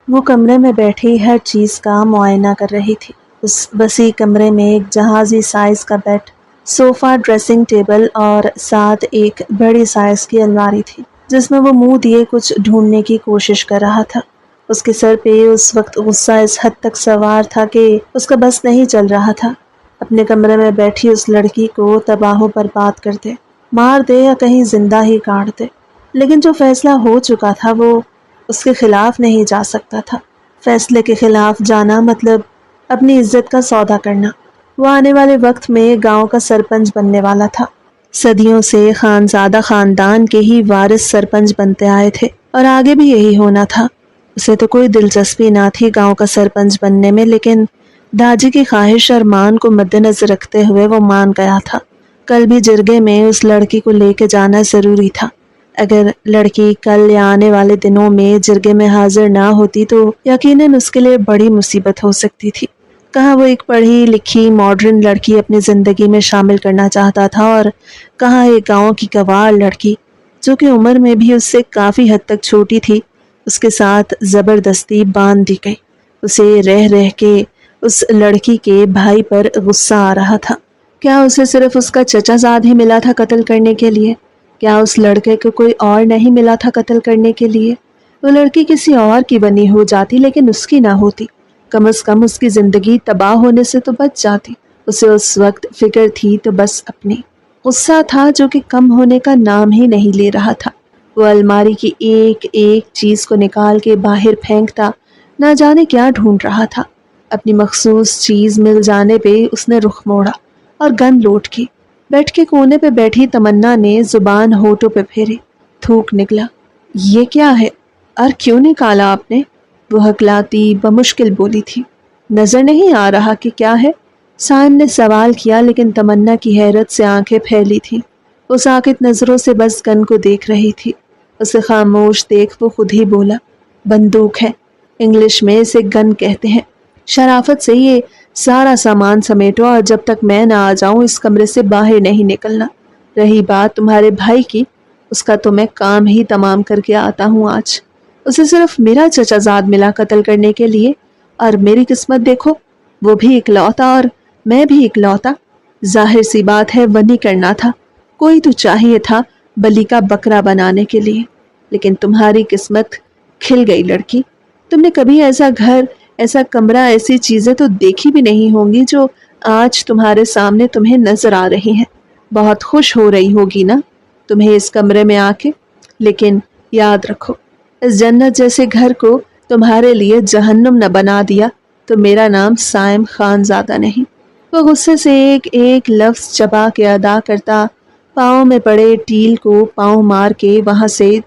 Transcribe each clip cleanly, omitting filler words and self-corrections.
وہ کمرے میں بیٹھی ہر چیز کا معائنہ کر رہی تھی۔ اس وسیع کمرے میں ایک جہازی سائز کا بیڈ، صوفہ، ڈریسنگ ٹیبل اور ساتھ ایک بڑی سائز کی الماری تھی جس میں وہ منہ دیے کچھ ڈھونڈنے کی کوشش کر رہا تھا۔ اس کے سر پہ اس وقت غصہ اس حد تک سوار تھا کہ اس کا بس نہیں چل رہا تھا۔ اپنے کمرے میں بیٹھی اس لڑکی کو تباہ و برباد کر دے، مار دے یا کہیں زندہ ہی کاٹ دے، لیکن جو فیصلہ ہو چکا تھا وہ اس کے خلاف نہیں جا سکتا تھا۔ فیصلے کے خلاف جانا مطلب اپنی عزت کا سودا کرنا۔ وہ آنے والے وقت میں گاؤں کا سرپنچ بننے والا تھا۔ صدیوں سے خانزادہ خاندان کے ہی وارث سرپنچ بنتے آئے تھے اور آگے بھی یہی ہونا تھا۔ اسے تو کوئی دلچسپی نہ تھی گاؤں کا سرپنچ بننے میں، لیکن داجی کی خواہش اور مان کو مد نظر رکھتے ہوئے وہ مان گیا تھا۔ کل بھی جرگے میں اس لڑکی کو لے کے جانا ضروری تھا۔ اگر لڑکی کل یا آنے والے دنوں میں جرگے میں حاضر نہ ہوتی تو یقیناً اس کے لیے بڑی مصیبت ہو سکتی تھی۔ کہاں وہ ایک پڑھی لکھی ماڈرن لڑکی اپنی زندگی میں شامل کرنا چاہتا تھا، اور کہاں ایک گاؤں کی گنوار لڑکی جو کہ عمر میں بھی اس سے کافی حد تک چھوٹی تھی، اس کے ساتھ زبردستی باندھ دی گئی۔ اسے رہ رہ کے اس لڑکی کے بھائی پر غصہ آ رہا تھا۔ کیا اسے صرف اس کا چچا زاد ہی ملا تھا قتل کرنے کے لیے؟ کیا اس لڑکے کو کوئی اور نہیں ملا تھا قتل کرنے کے لیے؟ وہ لڑکی کسی اور کی بنی ہو جاتی لیکن اس کی نہ ہوتی، کم از کم اس کی زندگی تباہ ہونے سے تو بچ جاتی۔ اسے اس وقت فکر تھی تو بس اپنی۔ غصہ تھا جو کہ کم ہونے کا نام ہی نہیں لے رہا تھا۔ وہ الماری کی ایک ایک چیز کو نکال کے باہر پھینکتا، نہ جانے کیا ڈھونڈ رہا تھا۔ اپنی مخصوص چیز مل جانے پہ اس نے رخ موڑا اور گن لوٹ کی۔ بیٹھ کے کونے پہ بیٹھی تمنا نے زبان ہونٹوں پہ پھیری۔ تھوک نکلا۔ یہ کیا ہے اور کیوں نکالا آپ نے؟ وہ ہکلاتی بمشکل بولی تھی۔ نظر نہیں آ رہا کہ کیا ہے؟ سائم نے سوال کیا، لیکن تمنا کی حیرت سے آنکھیں پھیلی تھی۔ وہ ساکت نظروں سے بس گن کو دیکھ رہی تھی۔ اسے خاموش دیکھ وہ خود ہی بولا، بندوق ہے، انگلش میں اسے گن کہتے ہیں۔ شرافت سے یہ سارا سامان سمیٹو اور جب تک میں نہ آ جاؤں اس کمرے سے باہر نہیں نکلنا۔ رہی بات تمہارے بھائی کی، اس کا تو میں کام ہی تمام کر کے آتا ہوں آج۔ اسے صرف میرا چچا زاد ملا قتل کرنے کے لیے، اور میری قسمت دیکھو، وہ بھی اکلوتا اور میں بھی اکلوتا۔ ظاہر سی بات ہے ونی کرنا تھا، کوئی تو چاہیے تھا بلی کا بکرا بنانے کے لیے، لیکن تمہاری قسمت کھل گئی لڑکی۔ تم نے کبھی ایسا گھر، ایسا کمرہ، ایسی چیزیں تو دیکھی بھی نہیں ہوں گی جو آج تمہارے سامنے تمہیں نظر آ رہی ہیں۔ بہت خوش ہو رہی ہوگی نا تمہیں اس کمرے میں آ کے، لیکن یاد رکھو اس جنت جیسے گھر کو تمہارے لیے جہنم نہ بنا دیا تو میرا نام سائم خان زادہ نہیں۔ وہ غصے سے ایک ایک لفظ چبا کے ادا کرتا، پاؤں میں پڑے ٹیل کو پاؤں مار کے وہاں سے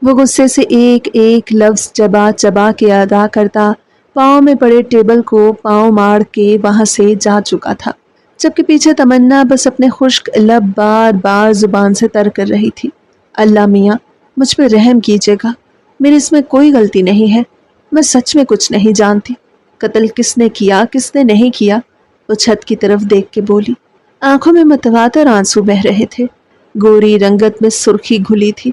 وہ غصے سے ایک ایک لفظ چبا چبا کے ادا کرتا، پاؤں میں پڑے ٹیبل کو پاؤں مار کے وہاں سے جا چکا تھا، جبکہ پیچھے تمنا بس اپنے خشک لب بار بار زبان سے تر کر رہی تھی، اللہ میاں مجھ پہ رحم کیجیے گا، میری اس میں کوئی غلطی نہیں ہے، میں سچ میں کچھ نہیں جانتی، قتل کس نے کیا کس نے نہیں کیا؟ وہ چھت کی طرف دیکھ کے بولی۔ آنکھوں میں متواتر آنسو بہہ رہے تھے، گوری رنگت میں سرخی گھلی تھی،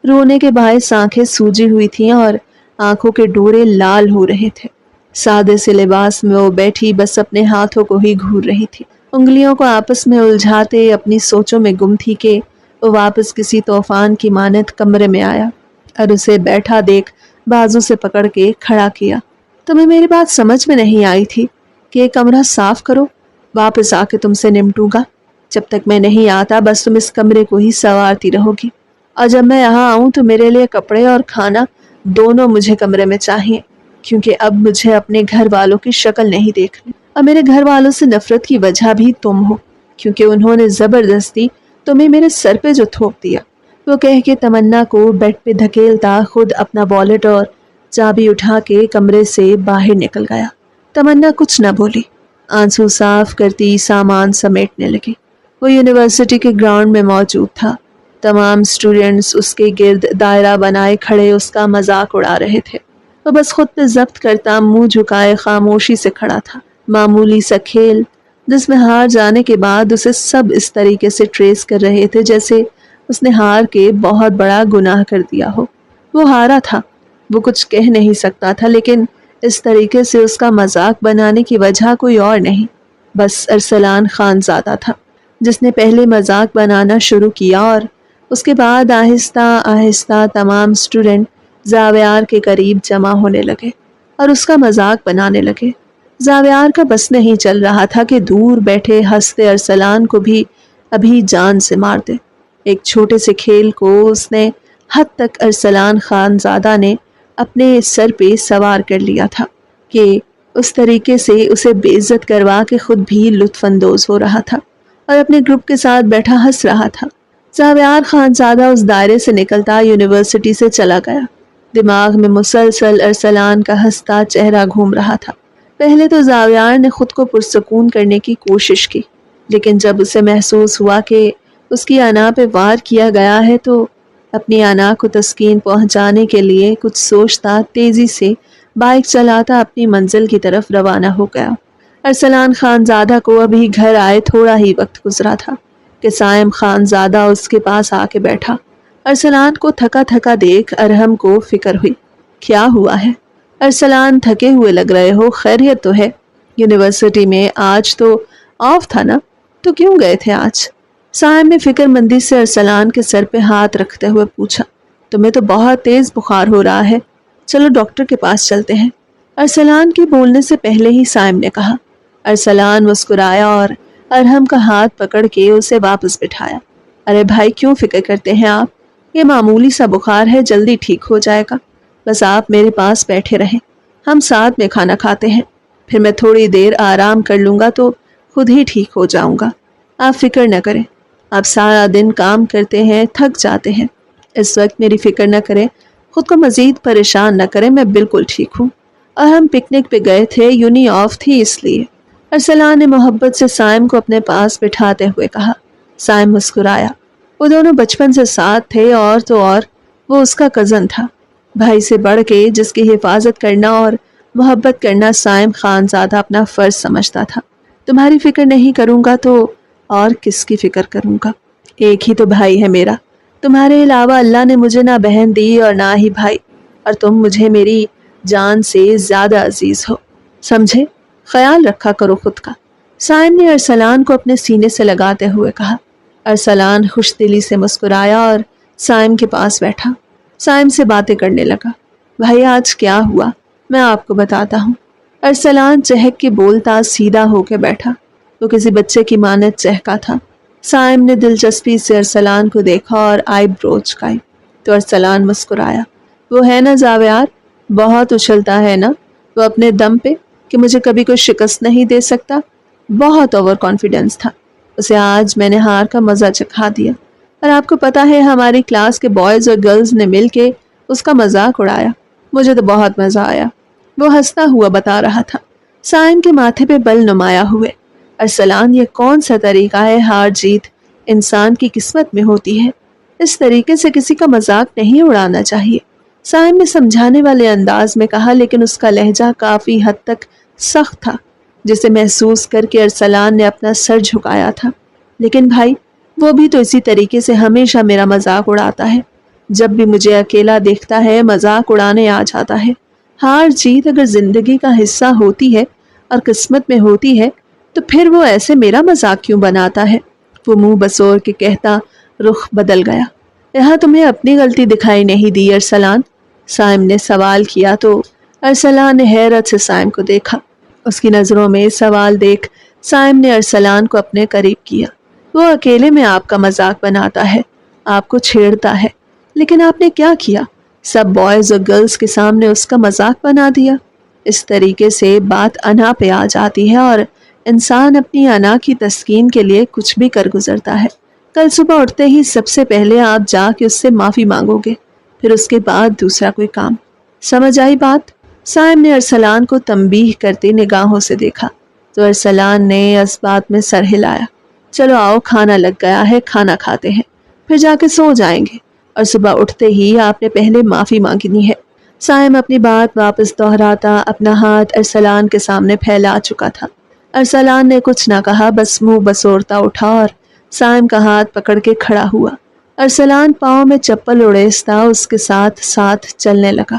رونے کے باعث آنکھیں سوجی ہوئی تھیں اور آنکھوں کے ڈورے لال ہو رہے تھے۔ سادے سے لباس میں وہ بیٹھی بس اپنے ہاتھوں کو ہی گھور رہی تھی، انگلیوں کو آپس میں الجھاتے اپنی سوچوں میں گم تھی کہ وہ واپس کسی طوفان کی مانند کمرے میں آیا اور اسے بیٹھا دیکھ بازو سے پکڑ کے کھڑا کیا۔ تمہیں میری بات سمجھ میں نہیں آئی تھی کہ یہ کمرہ صاف کرو، واپس آ کے تم سے نمٹوں گا، جب تک میں نہیں آتا بس تم اس کمرے کو ہی سنوارتی رہو گی، اور جب میں یہاں آؤں تو میرے لیے کپڑے اور کھانا دونوں مجھے کمرے میں چاہیے، کیونکہ اب مجھے اپنے گھر والوں کی شکل نہیں دیکھنی، اور میرے گھر والوں سے نفرت کی وجہ بھی تم ہو، کیونکہ انہوں نے زبردستی تمہیں میرے سر پہ جو تھوپ دیا۔ وہ کہہ کے تمنا کو بیڈ پہ دھکیلتا خود اپنا والیٹ اور چابی اٹھا کے کمرے سے باہر نکل گیا۔ تمنا کچھ نہ بولی، آنسو صاف کرتی سامان سمیٹنے لگی۔ وہ یونیورسٹی کے گراؤنڈ میں موجود تھا، تمام اسٹوڈنٹس اس کے گرد دائرہ بنائے کھڑے اس کا مذاق اڑا رہے تھے۔ وہ بس خود پہ ضبط کرتا منہ جھکائے خاموشی سے کھڑا تھا، معمولی سا کھیل جس میں ہار جانے کے بعد اسے سب اس طریقے سے ٹریس کر رہے تھے جیسے اس نے ہار کے بہت بڑا گناہ کر دیا ہو۔ وہ ہارا تھا، وہ کچھ کہہ نہیں سکتا تھا، لیکن اس طریقے سے اس کا مذاق بنانے کی وجہ کوئی اور نہیں، بس ارسلان خان زادہ تھا، جس نے پہلے مذاق بنانا شروع کیا اور اس کے بعد آہستہ آہستہ تمام اسٹوڈنٹ زاویار کے قریب جمع ہونے لگے اور اس کا مذاق بنانے لگے۔ زاویار کا بس نہیں چل رہا تھا کہ دور بیٹھے ہنستے ارسلان کو بھی ابھی جان سے مار دے۔ ایک چھوٹے سے کھیل کو اس نے حد تک ارسلان خان زادہ نے اپنے سر پہ سوار کر لیا تھا کہ اس طریقے سے اسے بے عزت کروا کے خود بھی لطف اندوز ہو رہا تھا اور اپنے گروپ کے ساتھ بیٹھا ہنس رہا تھا۔ زاویار خان زادہ اس دائرے سے نکلتا یونیورسٹی سے چلا گیا۔ دماغ میں مسلسل ارسلان کا ہنستا چہرہ گھوم رہا تھا۔ پہلے تو زاویار نے خود کو پرسکون کرنے کی کوشش کی، لیکن جب اسے محسوس ہوا کہ اس کی انا پہ وار کیا گیا ہے تو اپنی انا کو تسکین پہنچانے کے لیے کچھ سوچتا تیزی سے بائک چلاتا اپنی منزل کی طرف روانہ ہو گیا۔ ارسلان خان زادہ کو ابھی گھر آئے تھوڑا ہی وقت گزرا تھا کہ سائم خان زادہ اس کے پاس آ کے بیٹھا۔ ارسلان کو تھکا تھکا دیکھ ارحم کو فکر ہوئی۔ کیا ہوا ہے؟ ارسلان، تھکے ہوئے لگ رہے ہو، خیریت تو ہے؟ یونیورسٹی میں آج تو آف تھا نا، تو کیوں گئے تھے آج؟ سائم نے فکر مندی سے ارسلان کے سر پہ ہاتھ رکھتے ہوئے پوچھا۔ تمہیں تو بہت تیز بخار ہو رہا ہے، چلو ڈاکٹر کے پاس چلتے ہیں، ارسلان کے بولنے سے پہلے ہی سائم نے کہا۔ ارسلان مسکرایا اور ارحم کا ہاتھ پکڑ کے اسے واپس بٹھایا۔ ارے بھائی، کیوں فکر کرتے ہیں آپ؟ یہ معمولی سا بخار ہے، جلدی ٹھیک ہو جائے گا، بس آپ میرے پاس بیٹھے رہیں، ہم ساتھ میں کھانا کھاتے ہیں، پھر میں تھوڑی دیر آرام کر لوں گا تو خود ہی ٹھیک ہو جاؤں گا۔ آپ فکر نہ کریں، آپ سارا دن کام کرتے ہیں، تھک جاتے ہیں، اس وقت میری فکر نہ کریں، خود کو مزید پریشان نہ کریں، میں بالکل ٹھیک ہوں، اور ہم پکنک پہ گئے تھے، یونی آف تھی اس لیے۔ ارسلان نے محبت سے سائم کو اپنے پاس بٹھاتے ہوئے کہا۔ سائم مسکرایا۔ وہ دونوں بچپن سے ساتھ تھے، اور تو اور وہ اس کا کزن تھا، بھائی سے بڑھ کے جس کی حفاظت کرنا اور محبت کرنا سائم خان زادہ اپنا فرض سمجھتا تھا۔ تمہاری فکر نہیں کروں گا تو اور کس کی فکر کروں گا؟ ایک ہی تو بھائی ہے میرا، تمہارے علاوہ اللہ نے مجھے نہ بہن دی اور نہ ہی بھائی، اور تم مجھے میری جان سے زیادہ عزیز ہو، سمجھے؟ خیال رکھا کرو خود کا، سائم نے ارسلان کو اپنے سینے سے لگاتے ہوئے کہا۔ ارسلان خوش دلی سے مسکرایا اور سائم کے پاس بیٹھا، سائم سے باتیں کرنے لگا۔ بھائی آج کیا ہوا میں آپ کو بتاتا ہوں۔ ارسلان چہک کے بولتا سیدھا ہو کے بیٹھا، وہ کسی بچے کی مانند چہکا تھا۔ سائم نے دلچسپی سے ارسلان کو دیکھا اور آئی برو چکائی تو ارسلان مسکرایا۔ وہ ہے نا زاویار، بہت اچھلتا ہے نا وہ اپنے دم پہ کہ مجھے کبھی کوئی شکست نہیں دے سکتا، بہت اوور کانفیڈنس تھا اسے، آج میں نے ہار کا مزہ چکھا دیا، اور آپ کو پتا ہے ہماری کلاس کے بوائز اور گرلز نے مل کے اس کا مذاق اڑایا، مجھے تو بہت مزہ آیا، وہ ہنستا ہوا بتا رہا تھا۔ سائم کے ماتھے پہ بل نمایاں ہوئے۔ ارسلان، یہ کون سا طریقہ ہے؟ ہار جیت انسان کی قسمت میں ہوتی ہے، اس طریقے سے کسی کا مذاق نہیں اڑانا چاہیے، سائم نے سمجھانے والے انداز میں کہا، لیکن اس کا لہجہ کافی حد تک سخت تھا، جسے محسوس کر کے ارسلان نے اپنا سر جھکایا تھا۔ لیکن بھائی، وہ بھی تو اسی طریقے سے ہمیشہ میرا مذاق اڑاتا ہے، جب بھی مجھے اکیلا دیکھتا ہے مذاق اڑانے آ جاتا ہے۔ ہار جیت اگر زندگی کا حصہ ہوتی ہے اور قسمت میں ہوتی ہے تو پھر وہ ایسے میرا مذاق کیوں بناتا ہے؟ وہ منہ بسور کے کہتا رخ بدل گیا۔ یہاں تمہیں اپنی غلطی دکھائی نہیں دی ارسلان؟ سائم نے سوال کیا تو ارسلان نے حیرت سے سائم کو دیکھا۔ اس کی نظروں میں سوال دیکھ سائم نے ارسلان کو اپنے قریب کیا۔ وہ اکیلے میں آپ کا مذاق بناتا ہے، آپ کو چھیڑتا ہے، لیکن آپ نے کیا کیا؟ سب بوائز اور گرلز کے سامنے اس کا مذاق بنا دیا۔ اس طریقے سے بات انا پہ آ جاتی ہے اور انسان اپنی انا کی تسکین کے لیے کچھ بھی کر گزرتا ہے۔ کل صبح اٹھتے ہی سب سے پہلے آپ جا کے اس سے معافی مانگو گے، پھر اس کے بعد دوسرا کوئی کام۔ سمجھ آئی بات؟ سائم نے ارسلان کو تنبیہ کرتی نگاہوں سے دیکھا تو ارسلان نے اس بات میں سر ہلایا۔ چلو آؤ، کھانا لگ گیا ہے، کھانا کھاتے ہیں، پھر جا کے سو جائیں گے، اور صبح اٹھتے ہی آپ نے پہلے معافی مانگنی ہے۔ سائم اپنی بات واپس دہراتا اپنا ہاتھ ارسلان کے سامنے پھیلا چکا تھا۔ ارسلان نے کچھ نہ کہا، بس منہ بسورتا اٹھا اور سائم کا ہاتھ پکڑ کے کھڑا ہوا۔ ارسلان پاؤں میں چپل اڑیستا اس کے ساتھ ساتھ چلنے لگا۔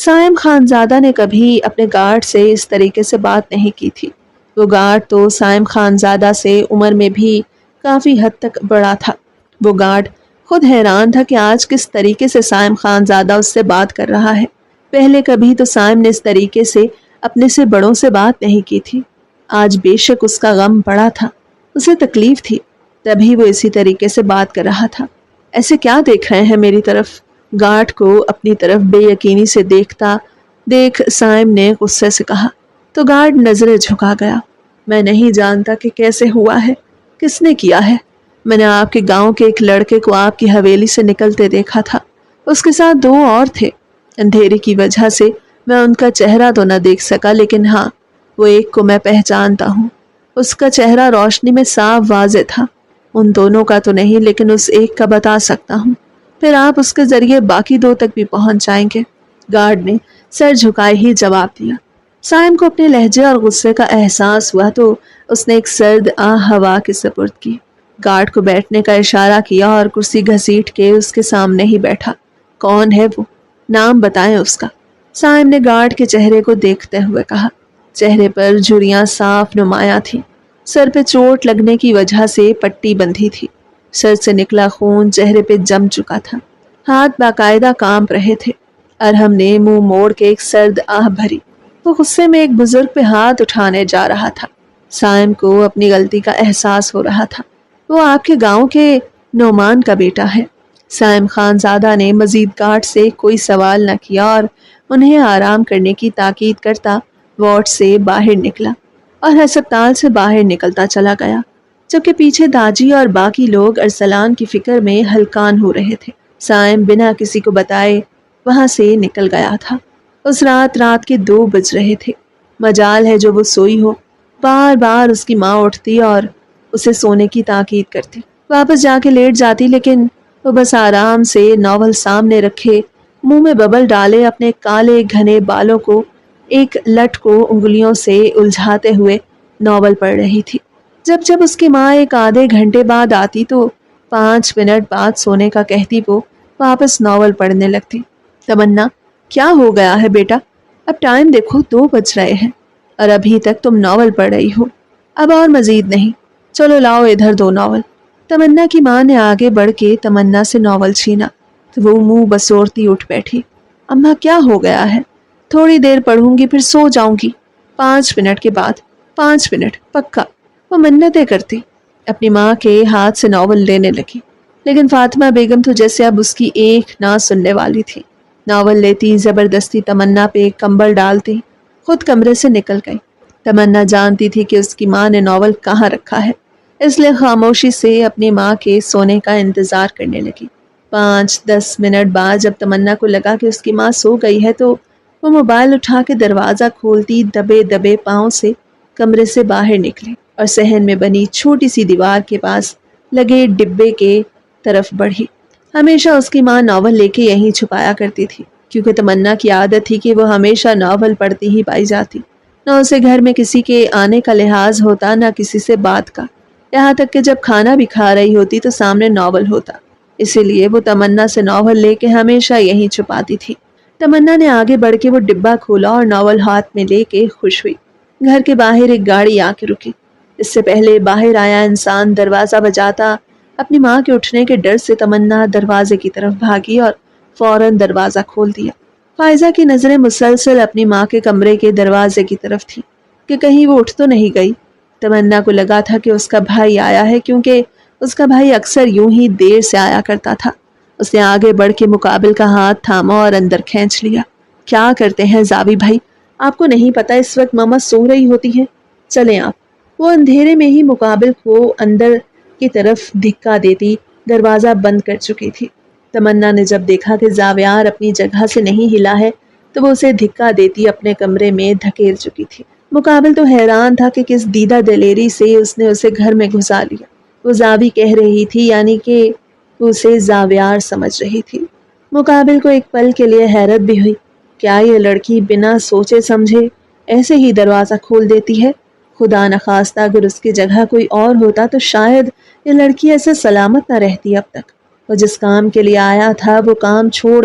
سائم خانزادہ نے کبھی اپنے گارڈ سے اس طریقے سے بات نہیں کی تھی۔ وہ گارڈ تو سائم خانزادہ سے عمر میں بھی کافی حد تک بڑا تھا۔ وہ گارڈ خود حیران تھا کہ آج کس طریقے سے سائم خانزادہ اس سے بات کر رہا ہے۔ پہلے کبھی تو سائم نے اس طریقے سے اپنے سے بڑوں سے بات نہیں کی تھی۔ آج بے شک اس کا غم بڑا تھا، اسے تکلیف تھی، تبھی وہ اسی طریقے سے بات کر رہا تھا۔ ایسے کیا دیکھ رہے ہیں میری طرف؟ گارڈ کو اپنی طرف بے یقینی سے دیکھ سائم نے غصے سے کہا۔ تو گارڈ نظریں جھکا گیا۔ میں نہیں جانتا کہ کیسے ہوا ہے، کس نے کیا ہے۔ میں نے آپ کے گاؤں کے ایک لڑکے کو آپ کی حویلی سے نکلتے دیکھا تھا، اس کے ساتھ 2 اور تھے۔ اندھیرے کی وجہ سے میں ان کا چہرہ تو نہ دیکھ سکا، لیکن ہاں وہ ایک کو میں پہچانتا ہوں۔ اس کا چہرہ روشنی میں صاف واضح تھا۔ ان دونوں کا تو نہیں، لیکن اس ایک کا بتا سکتا ہوں، پھر آپ اس کے ذریعے باقی 2 تک بھی پہنچ جائیں گے۔ گارڈ نے سر جھکائے ہی جواب دیا۔ سائم کو اپنے لہجے اور غصے کا احساس ہوا تو اس نے ایک سرد آہ ہوا کے سپرد کی۔ گارڈ کو بیٹھنے کا اشارہ کیا اور کرسی گھسیٹ کے اس کے سامنے ہی بیٹھا۔ کون ہے وہ؟ نام بتائیں اس کا۔ سائم نے گارڈ کے چہرے کو دیکھتے ہوئے کہا۔ چہرے پر جھریاں صاف نمایاں تھیں، سر پہ چوٹ لگنے کی وجہ سے پٹی بندھی تھی، سر سے نکلا خون چہرے پہ جم چکا تھا، ہاتھ باقاعدہ کانپ رہے تھے۔ ارحم نے منہ موڑ کے ایک سرد آہ بھری۔ وہ غصے میں ایک بزرگ پہ ہاتھ اٹھانے جا رہا تھا۔ سائم کو اپنی غلطی کا احساس ہو رہا تھا۔ وہ آپ کے گاؤں کے نعمان کا بیٹا ہے۔ سائم خانزادہ نے مزید گارڈ سے کوئی سوال نہ کیا اور انہیں آرام کرنے کی تاکید کرتا وارڈ سے باہر نکلا اور ہسپتال سے باہر نکلتا چلا گیا، جبکہ پیچھے داجی اور باقی لوگ ارسلان کی فکر میں ہلکان ہو رہے تھے۔ سائم بنا کسی کو بتائے وہاں سے نکل گیا تھا۔ اس رات کے 2 بج رہے تھے۔ مجال ہے جو وہ سوئی ہو۔ بار بار اس کی ماں اٹھتی اور اسے سونے کی تاکید کرتی، واپس جا کے لیٹ جاتی، لیکن وہ بس آرام سے ناول سامنے رکھے، منہ میں ببل ڈالے اپنے کالے گھنے بالوں کو ایک لٹ کو انگلیوں سے الجھاتے ہوئے ناول پڑھ رہی تھی۔ جب اس کی ماں ایک آدھے گھنٹے بعد آتی تو 5 منٹ بعد سونے کا کہتی وہ واپس ناول پڑھنے لگتی۔ تمنا، کیا ہو گیا ہے بیٹا؟ اب ٹائم دیکھو 2 بج رہے ہیں اور ابھی تک تم ناول پڑھ رہی ہو۔ اب اور مزید نہیں، چلو لاؤ ادھر 2 ناول۔ تمنا کی ماں نے آگے بڑھ کے تمنا سے ناول چھینا تو وہ منہ بسورتی اٹھ بیٹھی۔ اماں کیا ہو گیا ہے؟ تھوڑی دیر پڑھوں گی پھر سو جاؤں گی، 5 منٹ کے بعد، 5 منٹ پکا۔ وہ منتیں کرتی اپنی ماں کے ہاتھ سے ناول لینے لگی، لیکن فاطمہ بیگم تو جیسے اب اس کی ایک نہ سننے والی تھی۔ ناول لیتی زبردستی تمنا پہ ایک کمبل ڈالتی، خود کمرے سے نکل گئی۔ تمنا جانتی تھی کہ اس کی ماں نے ناول کہاں رکھا ہے، اس لیے خاموشی سے اپنی ماں کے سونے کا انتظار کرنے لگی۔ 5-10 منٹ بعد جب تمنا کو لگا کہ اس کی ماں سو گئی ہے تو وہ موبائل اٹھا کے دروازہ کھولتی دبے دبے پاؤں سے کمرے سے باہر نکلی اور صحن میں بنی چھوٹی سی دیوار کے پاس لگے ڈبے کے طرف بڑھی۔ ہمیشہ اس کی ماں ناول لے کے یہیں چھپایا کرتی تھی، کیونکہ تمنا کی عادت تھی کہ وہ ہمیشہ ناول پڑھتی ہی پائی جاتی۔ نہ اسے گھر میں کسی کے آنے کا لحاظ ہوتا، نہ کسی سے بات کا، یہاں تک کہ جب کھانا بھی کھا رہی ہوتی تو سامنے ناول ہوتا، اسی لیے وہ تمنا سے ناول لے کے ہمیشہ یہیں چھپاتی تھی۔ تمنا نے آگے بڑھ کے وہ ڈبہ کھولا اور ناول ہاتھ میں لے کے خوش ہوئی۔ گھر کے باہر ایک گاڑی آ کے رکی۔ اس سے پہلے باہر آیا انسان دروازہ بجاتا اپنی ماں کے اٹھنے کے ڈر سے تمنا دروازے کی طرف بھاگی اور فوراً دروازہ کھول دیا۔ فائزہ کی نظریں مسلسل اپنی ماں کے کمرے کے دروازے کی طرف تھی کہ کہیں وہ اٹھ تو نہیں گئی۔ تمنا کو لگا تھا کہ اس کا بھائی آیا ہے، کیونکہ اس کا بھائی اکثر یوں ہی دیر سے آیا کرتا تھا۔ اس نے آگے بڑھ کے مقابل کا ہاتھ تھاما اور اندر کھینچ لیا۔ کیا کرتے ہیں زاوی بھائی؟ آپ کو نہیں پتا اس وقت ماما سو رہی ہوتی ہیں؟ چلیں آپ۔ وہ اندھیرے میں ہی مقابل کو اندر کی طرف دھکا دیتی دروازہ بند کر چکی تھی۔ تمنا نے جب دیکھا کہ زاویار اپنی جگہ سے نہیں ہلا ہے تو وہ اسے دھکا دیتی اپنے کمرے میں دھکیل چکی تھی۔ مقابل تو حیران تھا کہ کس دیدہ دلیری سے اس نے اسے گھر میں گھسا لیا۔ وہ زاوی کہہ رہی تھی، یعنی کہ وہ اسے زاویار سمجھ رہی تھی۔ مقابل کو ایک پل کے لیے حیرت بھی ہوئی، کیا یہ لڑکی بنا سوچے سمجھے ایسے ہی دروازہ کھول دیتی ہے؟ خدا نخواستہ اگر اس کی جگہ کوئی اور ہوتا تو شاید یہ لڑکی ایسے سلامت نہ رہتی اب تک۔ وہ جس کام کے لیے آیا تھا وہ کام چھوڑ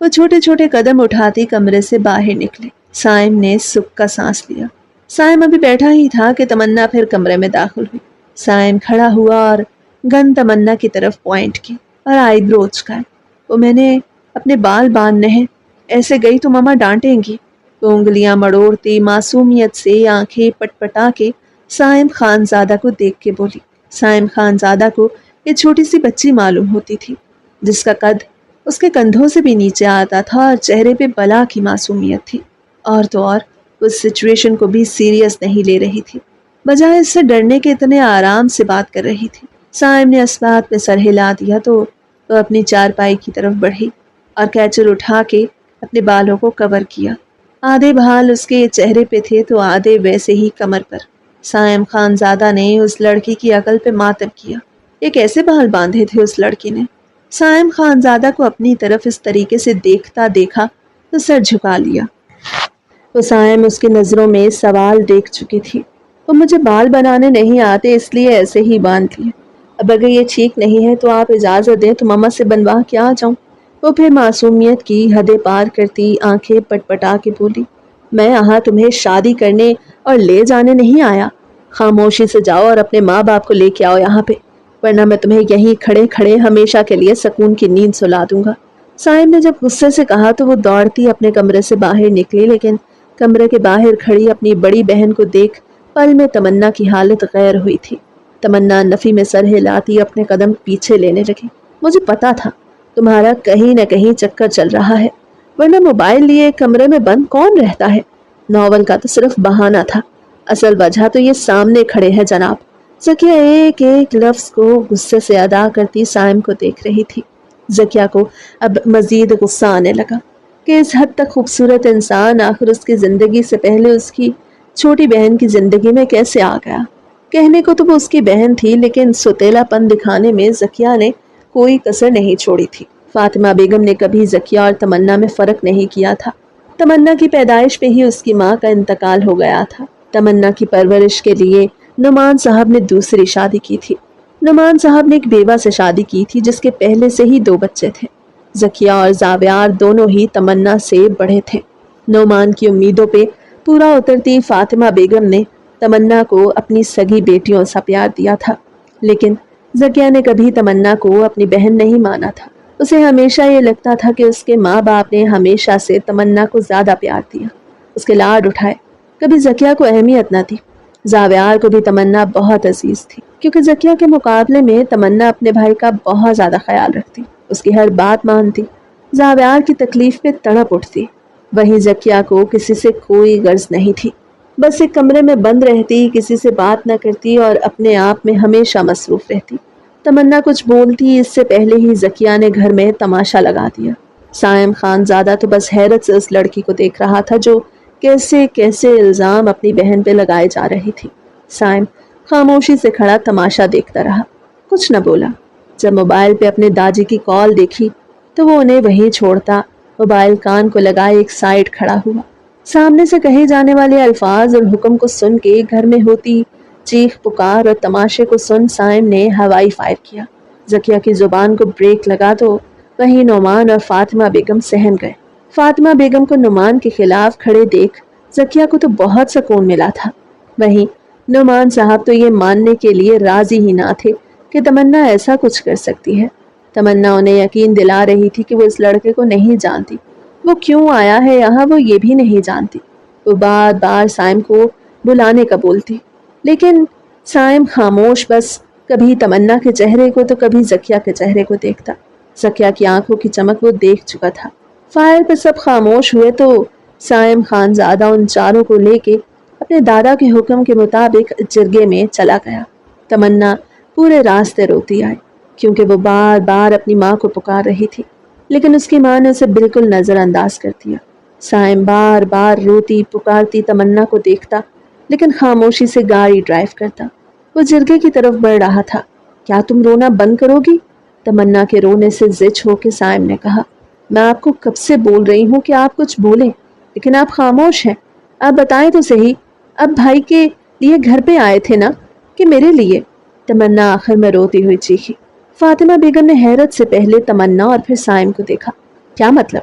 وہ چھوٹے چھوٹے قدم اٹھاتی کمرے سے باہر نکلی۔ سائم نے سکھ کا سانس لیا۔ سائم ابھی بیٹھا ہی تھا کہ تمنا پھر کمرے میں داخل ہوئی۔ سائم کھڑا ہوا اور گن تمنا کی طرف پوائنٹ کی اور آئی برو اچکائے۔ وہ میں نے اپنے بال باندھنے ہیں، ایسے گئی تو ماما ڈانٹیں گی۔ وہ انگلیاں مڑوڑتی معصومیت سے آنکھیں پٹپٹا کے سائم خانزادہ کو دیکھ کے بولی۔ سائم خانزادہ کو یہ چھوٹی سی بچی معلوم ہوتی تھی جس کا قد اس کے کندھوں سے بھی نیچے آتا تھا اور چہرے پہ بلا کی معصومیت تھی، اور تو اور اس سچویشن کو بھی سیریس نہیں لے رہی تھی، بجائے اس سے ڈرنے کے اتنے آرام سے بات کر رہی تھی۔ سائم نے اسبات پہ سر ہلا دیا تو وہ اپنی چارپائی کی طرف بڑھی اور کیچر اٹھا کے اپنے بالوں کو کور کیا۔ آدھے بال اس کے چہرے پہ تھے تو آدھے ویسے ہی کمر پر۔ سائم خانزادہ نے اس لڑکی کی عقل پہ ماتم کیا۔ یہ کیسے بال باندھے تھے اس لڑکی نے؟ سائم خانزادہ کو اپنی طرف اس طریقے سے دیکھتا دیکھا تو سر جھکا لیا۔ وہ سائم اس کی نظروں میں سوال دیکھ چکی تھی۔ وہ مجھے بال بنانے نہیں آتے اس لیے ایسے ہی باندھ لیے، اب اگر یہ ٹھیک نہیں ہے تو آپ اجازت دیں تو ماما سے بنوا کے آ جاؤں۔ وہ پھر معصومیت کی حدیں پار کرتی آنکھیں پٹپٹا کے بولی، میں یہاں تمہیں شادی کرنے اور لے جانے نہیں آیا۔ خاموشی سے جاؤ اور اپنے ماں باپ کو لے کے آؤ یہاں پہ، ورنہ میں تمہیں یہیں کھڑے کھڑے ہمیشہ کے لیے سکون کی نیند سلا دوں گا۔ سائم نے جب غصے سے کہا تو وہ دوڑتی اپنے کمرے سے باہر نکلی، لیکن کمرے کے باہر کھڑی اپنی بڑی بہن کو دیکھ پل میں تمنا کی حالت غیر ہوئی تھی۔ تمنا نفی میں سر ہلاتی اپنے قدم پیچھے لینے لگی۔ مجھے پتا تھا تمہارا کہیں نہ کہیں چکر چل رہا ہے، ورنہ موبائل لیے کمرے میں بند کون رہتا ہے؟ ناول کا تو صرف بہانہ تھا، اصل وجہ تو یہ سامنے کھڑے ہیں جناب۔ زکیہ ایک ایک لفظ کو غصے سے ادا کرتی سائم کو دیکھ رہی تھی۔ زکیہ کو اب مزید غصہ آنے لگا کہ اس حد تک خوبصورت انسان آخر اس کی زندگی سے پہلے اس کی چھوٹی بہن کی زندگی میں کیسے آ گیا۔ کہنے کو تو وہ اس کی بہن تھی، لیکن سوتیلا پن دکھانے میں زکیہ نے کوئی کسر نہیں چھوڑی تھی۔ فاطمہ بیگم نے کبھی زکیہ اور تمنا میں فرق نہیں کیا تھا۔ تمنا کی پیدائش پہ ہی اس کی ماں کا انتقال ہو گیا تھا۔ تمنا کی پرورش کے لیے نعمان صاحب نے دوسری شادی کی تھی۔ نعمان صاحب نے ایک بیوہ سے شادی کی تھی جس کے پہلے سے ہی 2 بچے تھے۔ زکیہ اور زاویار دونوں ہی تمنا سے بڑے تھے۔ نعمان کی امیدوں پہ پورا اترتی فاطمہ بیگم نے تمنا کو اپنی سگی بیٹیوں سا پیار دیا تھا، لیکن زکیہ نے کبھی تمنا کو اپنی بہن نہیں مانا تھا۔ اسے ہمیشہ یہ لگتا تھا کہ اس کے ماں باپ نے ہمیشہ سے تمنا کو زیادہ پیار دیا، اس کے لاڈ اٹھائے، کبھی زکیہ کو اہمیت نہ دی۔ زاویار کو بھی تمنا بہت عزیز تھی، کیونکہ زکیہ کے مقابلے میں تمنا اپنے بھائی کا بہت زیادہ خیال رکھتی، اس کی ہر بات مانتی، زاویار کی تکلیف پہ تڑپ اٹھتی۔ وہیں زکیہ کو کسی سے کوئی غرض نہیں تھی، بس ایک کمرے میں بند رہتی، کسی سے بات نہ کرتی اور اپنے آپ میں ہمیشہ مصروف رہتی۔ تمنا کچھ بولتی اس سے پہلے ہی زکیہ نے گھر میں تماشا لگا دیا۔ سائم خانزادہ تو بس حیرت سے اس لڑکی کو دیکھ رہا تھا جو کیسے کیسے الزام اپنی بہن پہ لگائے جا رہی تھی۔ سائم خاموشی سے کھڑا تماشا دیکھتا رہا، کچھ نہ بولا۔ جب موبائل پہ اپنے داجی کی کال دیکھی تو وہ انہیں وہیں چھوڑتا موبائل کان کو لگائے ایک سائیڈ کھڑا ہوا۔ سامنے سے کہے جانے والے الفاظ اور حکم کو سن کے گھر میں ہوتی چیخ پکار اور تماشے کو سن سائم نے ہوائی فائر کیا۔ زکیہ کی زبان کو بریک لگا تو وہیں نعمان اور فاطمہ بیگم سہم گئے۔ فاطمہ بیگم کو نعمان کے خلاف کھڑے دیکھ زکیہ کو تو بہت سکون ملا تھا، وہیں نعمان صاحب تو یہ ماننے کے لیے راضی ہی نہ تھے کہ تمنا ایسا کچھ کر سکتی ہے۔ تمنا انہیں یقین دلا رہی تھی کہ وہ اس لڑکے کو نہیں جانتی، وہ کیوں آیا ہے یہاں وہ یہ بھی نہیں جانتی۔ وہ بار بار سائم کو بلانے کا بولتی، لیکن سائم خاموش، بس کبھی تمنا کے چہرے کو تو کبھی زکیہ کے چہرے کو دیکھتا۔ زکیہ کی آنکھوں کی چمک وہ دیکھ چکا تھا۔ فائر پہ سب خاموش ہوئے تو سائم خانزادہ ان چاروں کو لے کے اپنے دادا کے حکم کے مطابق جرگے میں چلا گیا۔ تمنا پورے راستے روتی آئی، کیونکہ وہ بار بار اپنی ماں کو پکار رہی تھی، لیکن اس کی ماں نے اسے بالکل نظر انداز کر دیا۔ سائم بار بار روتی پکارتی تمنا کو دیکھتا، لیکن خاموشی سے گاڑی ڈرائیو کرتا۔ وہ جرگے کی طرف بڑھ رہا تھا۔ کیا تم رونا بند کرو گی؟ تمنا کے رونے سے زچ ہو کے سائم نے کہا، میں آپ کو کب سے بول رہی ہوں کہ آپ کچھ بولیں، لیکن آپ خاموش ہیں۔ آپ بتائیں تو صحیح، اب بھائی کے لیے گھر پہ آئے تھے نا کہ میرے لیے؟ تمنا آخر میں روتی ہوئی چیخی۔ فاطمہ بیگم نے حیرت سے پہلے تمنا اور پھر سائم کو دیکھا۔ کیا مطلب؟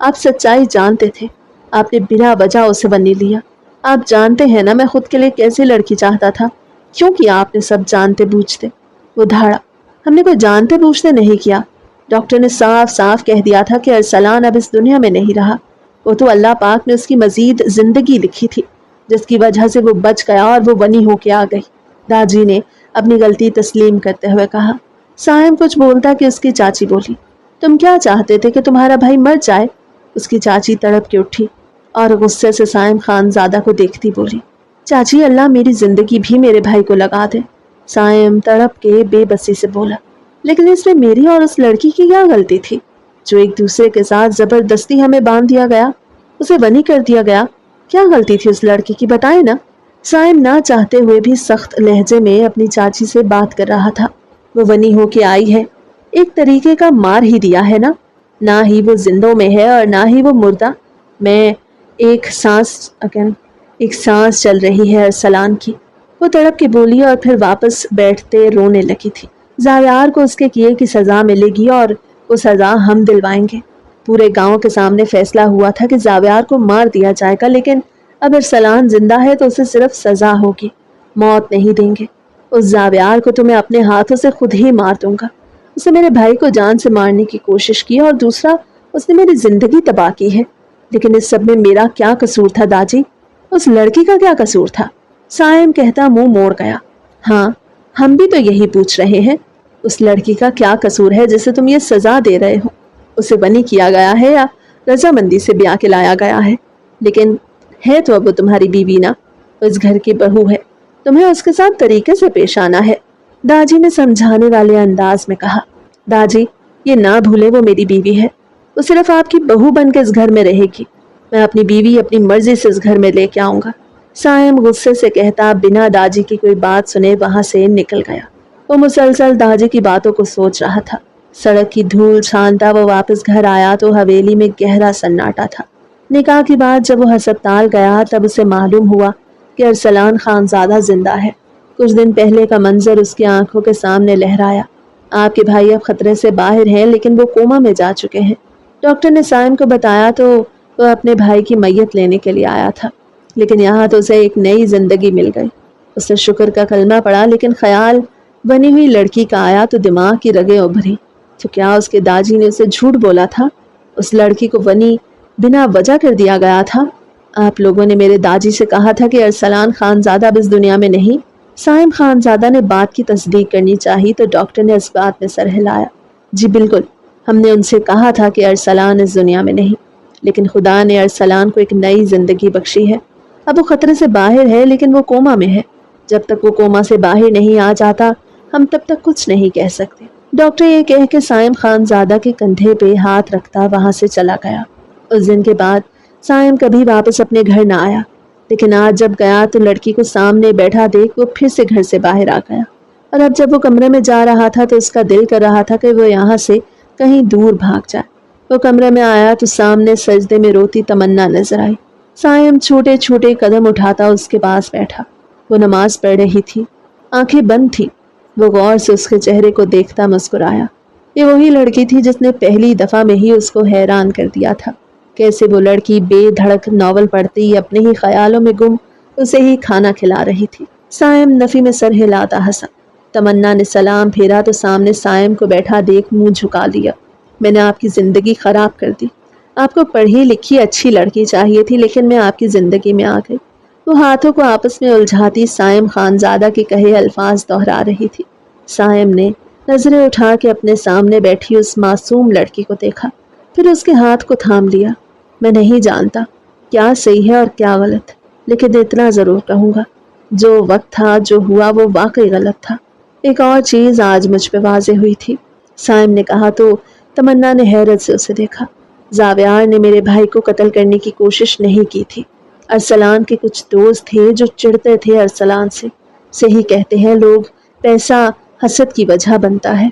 آپ سچائی جانتے تھے، آپ نے بنا وجہ اسے بنی لیا۔ آپ جانتے ہیں نا میں خود کے لیے کیسی لڑکی چاہتا تھا، کیوں کیا آپ نے سب جانتے بوجھتے؟ وہ دھاڑا، ہم نے کوئی جانتے بوجھتے نہیں کیا، ڈاکٹر نے صاف صاف کہہ دیا تھا کہ ارسلان اب اس دنیا میں نہیں رہا، وہ تو اللہ پاک نے اس کی مزید زندگی لکھی تھی جس کی وجہ سے وہ بچ گیا اور وہ بنی ہو کے آ گئی۔ داجی نے اپنی غلطی تسلیم کرتے ہوئے کہا۔ سائم کچھ بولتا کہ اس کی چاچی بولی، تم کیا چاہتے تھے کہ تمہارا بھائی مر جائے؟ اس کی چاچی تڑپ کے اٹھی اور غصے سے سائم خان زادہ کو دیکھتی بولی، چاچی اللہ میری زندگی بھی میرے بھائی کو لگا دے۔ سائم تڑپ کے بے بسی سے بولا، لیکن اس میں میری اور اس لڑکی کی کیا غلطی تھی جو ایک دوسرے کے ساتھ زبردستی ہمیں باندھ دیا گیا، اسے بنی کر دیا گیا؟ کیا غلطی تھی اس لڑکی کی، بتائے نا؟ سائم نہ چاہتے ہوئے بھی سخت لہجے میں اپنی چاچی سے بات کر رہا تھا۔ وہ بنی ہو کے آئی ہے، ایک طریقے کا مار ہی دیا ہے نا، نہ ہی وہ زندوں میں ہے اور نہ ہی وہ مردہ۔ میں ایک سانس چل رہی ہے ارسلان کی، وہ تڑپ کے بولی اور پھر واپس بیٹھتے رونے لگی تھی۔ زاویار کو اس کے کیے کی سزا ملے گی اور وہ سزا ہم دلوائیں گے۔ پورے گاؤں کے سامنے فیصلہ ہوا تھا کہ زاویار کو مار دیا جائے گا، لیکن اب ارسلان زندہ ہے تو اسے صرف سزا ہوگی، موت نہیں دیں گے۔ اس زاویار کو تو میں اپنے ہاتھوں سے خود ہی مار دوں گا، اسے میرے بھائی کو جان سے مارنے کی کوشش کی اور دوسرا اس نے میری زندگی تباہ کی ہے، لیکن اس سب میں میرا کیا قصور تھا داجی؟ اس لڑکی کا کیا قصور تھا؟ سائم کہتا منہ موڑ گیا۔ ہاں ہم بھی تو یہی پوچھ رہے ہیں، اس لڑکی کا کیا قصور ہے جسے تم یہ سزا دے رہے ہو؟ اسے بنی کیا گیا ہے یا رضامندی سے بیاہ کے لایا گیا ہے؟ لیکن ہے تو اب وہ تمہاری بیوی نا، اس گھر کی بہو ہے، تمہیں اس کے ساتھ طریقے سے پیش آنا ہے۔ داجی نے سمجھانے والے انداز میں کہا، داجی یہ نہ بھولے وہ میری بیوی ہے، وہ صرف آپ کی بہو بن کے اس گھر میں رہے گی، میں اپنی بیوی اپنی مرضی سے اس گھر میں لے کے آؤں گا۔ سائم غصے سے کہتا بنا داجی کی کوئی بات سنے وہاں سے نکل گیا۔ وہ مسلسل داجی کی باتوں کو سوچ رہا تھا۔ سڑک کی دھول چھانتا وہ واپس گھر آیا تو حویلی میں گہرا سناٹا تھا۔ نکاح کی بعد جب وہ ہسپتال گیا تب اسے معلوم ہوا کہ ارسلان خان زادہ زندہ ہے۔ کچھ دن پہلے کا منظر اس کی آنکھوں کے سامنے لہرایا۔ آپ کے بھائی اب خطرے سے باہر ہیں لیکن وہ کوما میں جا چکے ہیں۔ ڈاکٹر نے سائم کو بتایا تو وہ اپنے بھائی کی میت لینے کے لیے آیا تھا، لیکن یہاں تو اسے ایک نئی زندگی مل گئی۔ اس نے شکر کا کلمہ پڑھا، لیکن خیال بنی ہوئی لڑکی کا آیا تو دماغ کی رگیں ابھری۔ تو کیا اس کے داجی نے اسے جھوٹ بولا تھا؟ اس لڑکی کو بنی بنا وجہ کر دیا گیا تھا؟ آپ لوگوں نے میرے داجی سے کہا تھا کہ ارسلان خان زادہ اب اس دنیا میں نہیں۔ سائم خان زادہ نے بات کی تصدیق کرنی چاہی تو ڈاکٹر نے اس بات میں سر ہلایا۔ جی بالکل، ہم نے ان سے کہا تھا کہ ارسلان اس دنیا میں نہیں، لیکن خدا نے ارسلان کو ایک نئی زندگی بخشی ہے۔ اب وہ خطرے سے باہر ہے لیکن وہ کوما میں ہے، جب تک وہ کوما سے باہر نہیں آ جاتا ہم تب تک کچھ نہیں کہہ سکتے۔ ڈاکٹر یہ کہہ کے سائم خان زادہ کے کندھے پہ ہاتھ رکھتا وہاں سے چلا گیا۔ اس دن کے بعد سائم کبھی واپس اپنے گھر نہ آیا، لیکن آج جب گیا تو لڑکی کو سامنے بیٹھا دیکھ وہ پھر سے گھر سے باہر آ گیا، اور اب جب وہ کمرے میں جا رہا تھا تو اس کا دل کر رہا تھا کہ وہ یہاں سے کہیں دور بھاگ جائے۔ وہ کمرے میں آیا تو سامنے سجدے میں روتی تمنا نظر آئی۔ سائم چھوٹے چھوٹے قدم اٹھاتا اس کے پاس بیٹھا۔ وہ نماز پڑھ رہی تھی، آنکھیں بند تھی۔ وہ غور سے اس کے چہرے کو دیکھتا مسکرایا۔ یہ وہی لڑکی تھی جس نے پہلی دفعہ میں ہی اس کو حیران کر دیا تھا۔ کیسے وہ لڑکی بے دھڑک ناول پڑھتی اپنے ہی خیالوں میں گم اسے ہی کھانا کھلا رہی تھی۔ سائم نفی میں سر ہلاتا ہنسا۔ تمنا نے سلام پھیرا تو سامنے سائم کو بیٹھا دیکھ منہ جھکا لیا۔ میں نے آپ کی زندگی خراب کر دی، آپ کو پڑھی لکھی اچھی لڑکی چاہیے تھی لیکن میں آپ کی زندگی میں آ گئی۔ وہ ہاتھوں کو آپس میں الجھاتی سائم خان زادہ کے کہے الفاظ دہرا رہی تھی۔ سائم نے نظریں اٹھا کے اپنے سامنے بیٹھی اس معصوم لڑکی کو دیکھا، پھر اس کے ہاتھ کو تھام لیا۔ میں نہیں جانتا کیا صحیح ہے اور کیا غلط، لیکن اتنا ضرور کہوں گا، جو وقت تھا جو ہوا وہ واقعی غلط تھا۔ ایک اور چیز آج مجھ پہ واضح ہوئی تھی، سائم نے کہا تو تمنا نے حیرت سے اسے دیکھا۔ زاویار نے میرے بھائی کو قتل کرنے کی کوشش نہیں کی تھی۔ ارسلان کے کچھ دوست تھے جو چڑھتے تھے ارسلان سے۔ صحیح کہتے ہیں لوگ، پیسہ حسد کی وجہ بنتا ہے،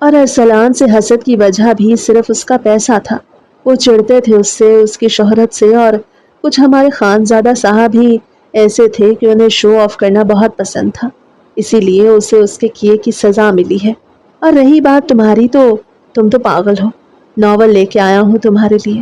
اور ارسلان سے حسد کی وجہ بھی صرف اس کا پیسہ تھا۔ وہ چڑھتے تھے اس سے، اس کی شہرت سے، اور کچھ ہمارے خانزادہ صاحب ہی ایسے تھے کہ انہیں شو آف کرنا بہت پسند تھا، اسی لیے اسے اس کے کیے کی سزا ملی ہے۔ اور رہی بات تمہاری تو تم تو پاگل ہو، ناول لے کے آیا ہوں تمہارے لیے،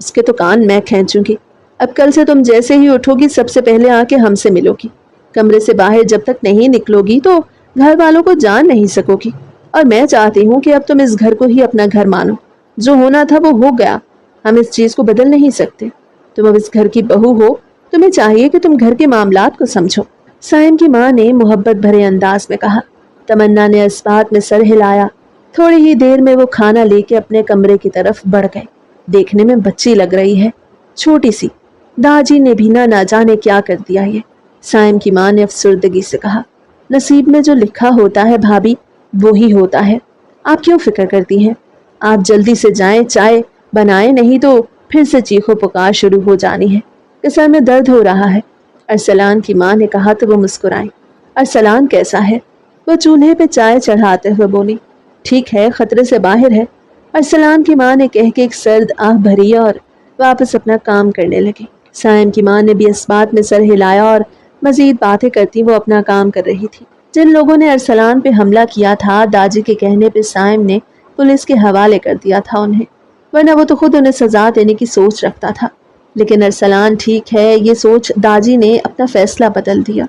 اس کے تو کان میں کھینچوں گی۔ اب کل سے تم جیسے ہی اٹھو گی سب سے پہلے آ کے ہم سے ملو گی۔ کمرے سے باہر جب تک نہیں نکلو گی تو گھر والوں کو جان نہیں سکو گی، اور میں چاہتی ہوں کہ اب تم اس گھر کو ہی اپنا گھر مانو۔ جو ہونا تھا وہ ہو گیا، ہم اس چیز کو بدل نہیں سکتے۔ تم اب اس گھر کی بہو ہو، تمہیں چاہیے کہ تم گھر کے معاملات کو سمجھو، سائم کی ماں نے محبت بھرے انداز میں کہا۔ تمنا نے اس بات میں سر ہلایا۔ تھوڑی ہی دیر میں وہ کھانا لے کے اپنے کمرے کی طرف بڑھ گئے۔ دیکھنے میں بچی لگ رہی ہے، چھوٹی سی، داجی نے بھی نہ جانے کیا کر دیا یہ، سائم کی ماں نے افسردگی سے کہا۔ نصیب میں جو لکھا ہوتا ہے بھابھی وہی ہوتا ہے، آپ کیوں فکر کرتی ہیں؟ آپ جلدی سے جائیں، چائے بنائیں، نہیں تو پھر سے چیخو پکار شروع ہو جانی ہے کہ سر میں درد ہو رہا ہے۔ ارسلان کی ماں نے کہا تو وہ مسکرائیں۔ ارسلان کیسا ہے؟ وہ چولہے پہ چائے چڑھاتے ہوئے بولی۔ ٹھیک ہے، خطرے سے باہر ہے، ارسلان کی ماں نے کہہ کے ایک سرد آہ بھری اور واپس اپنا کام کرنے لگی۔ سائم کی ماں نے بھی اس بات میں سر ہلایا اور مزید باتیں کرتی وہ اپنا کام کر رہی تھی۔ جن لوگوں نے ارسلان پہ حملہ کیا تھا، داجی کے کہنے پہ سائم نے پولیس کے حوالے کر دیا تھا انہیں، ورنہ وہ تو خود انہیں سزا دینے کی سوچ رکھتا تھا۔ لیکن ارسلان ٹھیک ہے، یہ سوچ داجی نے اپنا فیصلہ بدل دیا،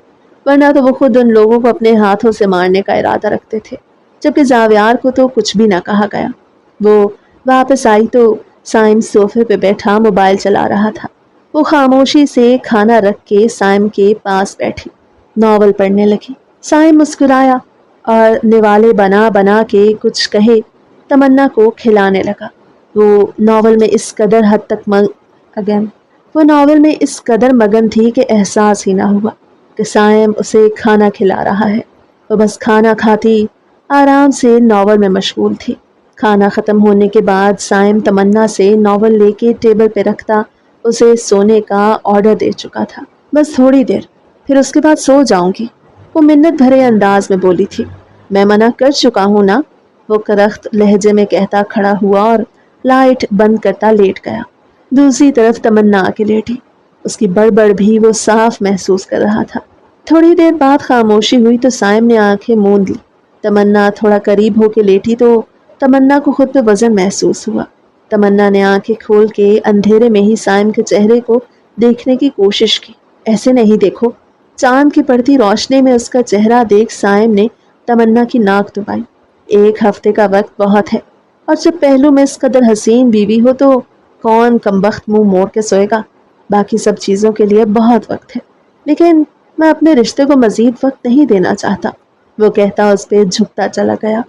ورنہ تو وہ خود ان لوگوں کو اپنے ہاتھوں سے مارنے کا ارادہ رکھتے تھے۔ جبکہ زاویار کو تو کچھ بھی نہ کہا گیا۔ وہ واپس آئی تو سائم صوفے پہ بیٹھا موبائل چلا رہا تھا۔ وہ خاموشی سے کھانا رکھ کے سائم کے پاس بیٹھی، ناول پڑھنے لگی۔ سائم مسکرایا اور نوالے بنا بنا کے کچھ کہے تمنا کو کھلانے لگا۔ وہ ناول میں اس قدر مگن تھی کہ احساس ہی نہ ہوا کہ سائم اسے کھانا کھلا رہا ہے۔ وہ بس کھانا کھاتی آرام سے ناول میں مشغول تھی۔ کھانا ختم ہونے کے بعد سائم تمنا سے ناول لے کے ٹیبل پہ رکھتا اسے سونے کا آرڈر دے چکا تھا۔ بس تھوڑی دیر، پھر اس کے بعد سو جاؤں گی، وہ منت بھرے انداز میں بولی تھی۔ میں منع کر چکا ہوں نا، وہ کرخت لہجے میں کہتا کھڑا ہوا اور لائٹ بند کرتا لیٹ گیا۔ دوسری طرف تمنا آ کے لیٹی، اس کی بڑبڑ بھی وہ صاف محسوس کر رہا تھا۔ تھوڑی دیر بعد خاموشی ہوئی تو سائم نے آنکھیں موند لی۔ تمنا تھوڑا قریب ہو کے لیٹی تو تمنا کو خود پہ وزن محسوس ہوا۔ تمنا نے آنکھیں کھول کے اندھیرے میں ہی سائم کے چہرے کو دیکھنے کی کوشش کی۔ ایسے نہیں دیکھو، چاند کی پڑتی روشنی میں اس کا چہرہ دیکھ سائم نے تمنا کی ناک دبائی۔ ایک ہفتے کا وقت بہت ہے، اور جب پہلو میں اس قدر حسین بیوی ہو تو کون کمبخت منہ موڑ کے سوئے گا؟ باقی سب چیزوں کے لیے بہت وقت ہے، لیکن میں اپنے رشتے کو مزید وقت نہیں دینا چاہتا، وہ کہتا اس پہ جھکتا چلا گیا۔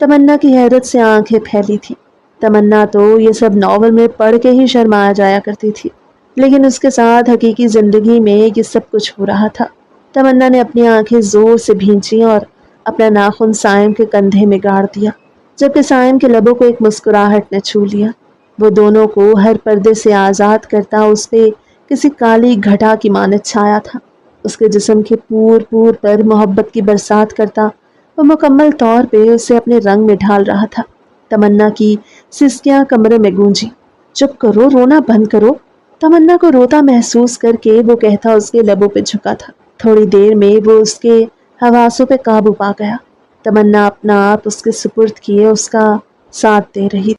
تمنا کی حیرت سے آنکھیں پھیلی تھی۔ تمنا تو یہ سب ناول میں پڑھ کے ہی شرمایا جایا کرتی تھی، لیکن اس کے ساتھ حقیقی زندگی میں یہ سب کچھ ہو رہا تھا۔ تمنا نے اپنی آنکھیں زور سے بھینچی اور اپنا ناخن سائم کے کندھے میں گاڑ دیا، جبکہ سائم کے لبوں کو ایک مسکراہٹ نے چھو لیا۔ وہ دونوں کو ہر پردے سے آزاد کرتا اس پہ کسی کالی گھٹا کی مانند چھایا تھا۔ اس کے جسم کے پور پور پر محبت کی برسات کرتا وہ مکمل طور پہ اسے اپنے رنگ میں ڈھال رہا تھا۔ تمنا کی سسکیاں کمرے میں گونجی۔ چپ کرو، رونا بند کرو، تمنا کو روتا محسوس کر کے وہ کہتا اس کے لبوں پہ جھکا تھا۔ تھوڑی دیر میں وہ اس کے حواسوں پہ قابو پا گیا۔ تمنا اپنا آپ اس کے سپرد کیے اس کا ساتھ دے رہی